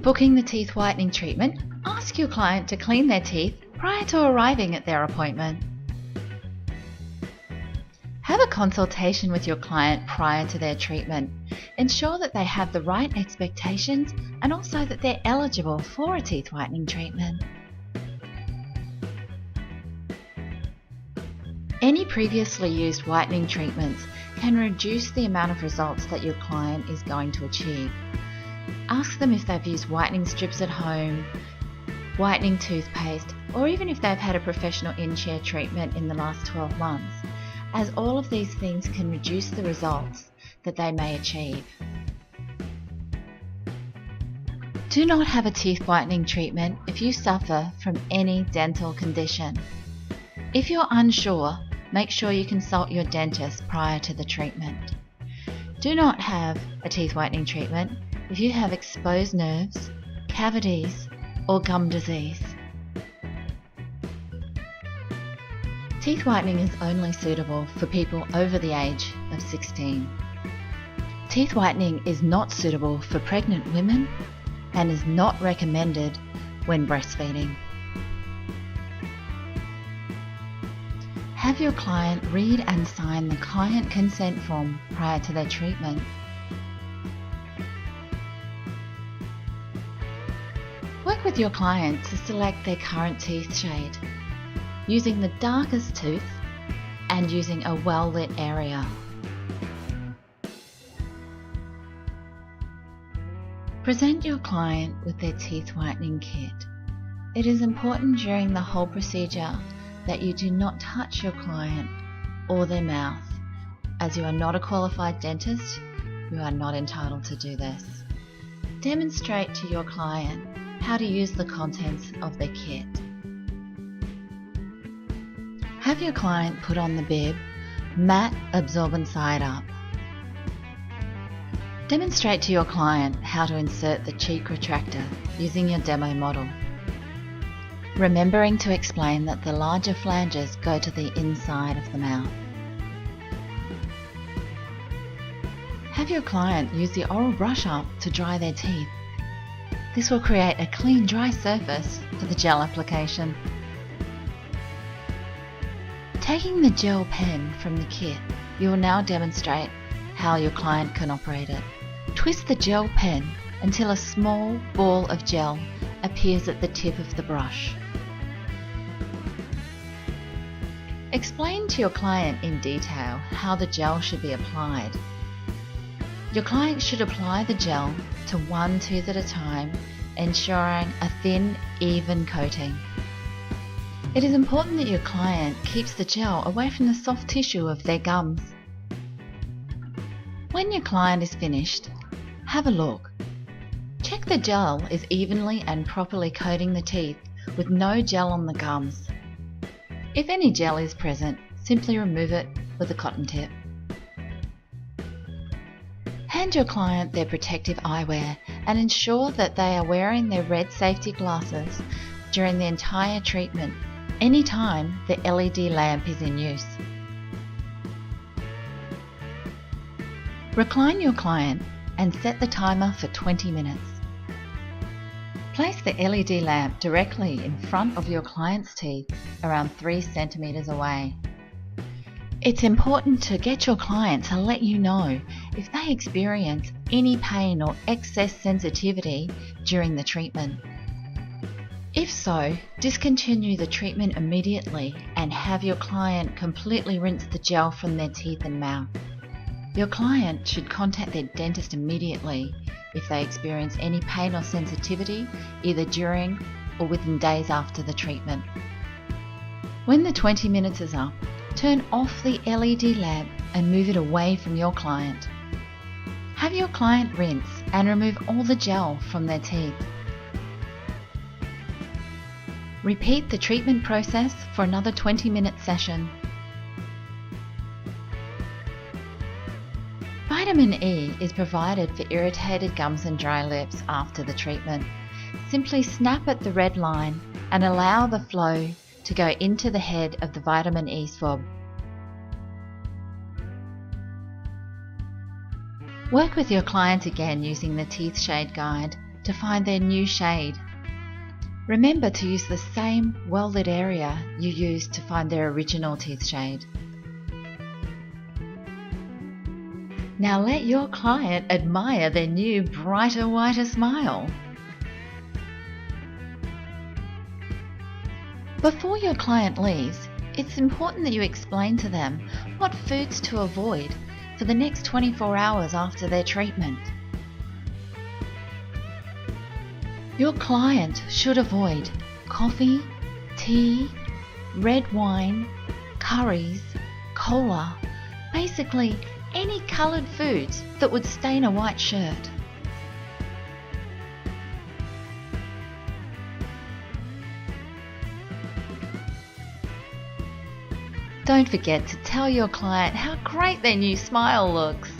booking the teeth whitening treatment, ask your client to clean their teeth prior to arriving at their appointment. Have a consultation with your client prior to their treatment. Ensure that they have the right expectations and also that they're eligible for a teeth whitening treatment. Any previously used whitening treatments can reduce the amount of results that your client is going to achieve. Ask them if they've used whitening strips at home, whitening toothpaste, or even if they've had a professional in-chair treatment in the last 12 months, as all of these things can reduce the results that they may achieve. Do not have a teeth whitening treatment if you suffer from any dental condition. If you're unsure, make sure you consult your dentist prior to the treatment. Do not have a teeth whitening treatment if you have exposed nerves, cavities, or gum disease. Teeth whitening is only suitable for people over the age of 16. Teeth whitening is not suitable for pregnant women and is not recommended when breastfeeding. Have your client read and sign the client consent form prior to their treatment. Work with your client to select their current teeth shade, using the darkest tooth and using a well-lit area. Present your client with their teeth whitening kit. It is important during the whole procedure that you do not touch your client or their mouth. As you are not a qualified dentist, you are not entitled to do this. Demonstrate to your client how to use the contents of their kit. Have your client put on the bib, matte absorbent side up. Demonstrate to your client how to insert the cheek retractor using your demo model, remembering to explain that the larger flanges go to the inside of the mouth. Have your client use the oral brush up to dry their teeth. This will create a clean, dry surface for the gel application. Taking the gel pen from the kit, you will now demonstrate how your client can operate it. Twist the gel pen until a small ball of gel appears at the tip of the brush. Explain to your client in detail how the gel should be applied. Your client should apply the gel to one tooth at a time, ensuring a thin, even coating. It is important that your client keeps the gel away from the soft tissue of their gums. When your client is finished, have a look. Check the gel is evenly and properly coating the teeth with no gel on the gums. If any gel is present, simply remove it with a cotton tip. Hand your client their protective eyewear and ensure that they are wearing their red safety glasses during the entire treatment, anytime the LED lamp is in use. Recline your client and set the timer for 20 minutes. Place the LED lamp directly in front of your client's teeth, around 3 centimeters away. It's important to get your client to let you know if they experience any pain or excess sensitivity during the treatment. If so, discontinue the treatment immediately and have your client completely rinse the gel from their teeth and mouth. Your client should contact their dentist immediately if they experience any pain or sensitivity, either during or within days after the treatment. When the 20 minutes is up, turn off the LED lamp and move it away from your client. Have your client rinse and remove all the gel from their teeth. Repeat the treatment process for another 20-minute session. Vitamin E is provided for irritated gums and dry lips after the treatment. Simply snap at the red line and allow the flow to go into the head of the vitamin E swab. Work with your client again using the teeth shade guide to find their new shade. Remember to use the same well-lit area you used to find their original teeth shade. Now let your client admire their new brighter, whiter smile. Before your client leaves, it's important that you explain to them what foods to avoid for the next 24 hours after their treatment. Your client should avoid coffee, tea, red wine, curries, cola, basically any coloured foods that would stain a white shirt. Don't forget to tell your client how great their new smile looks.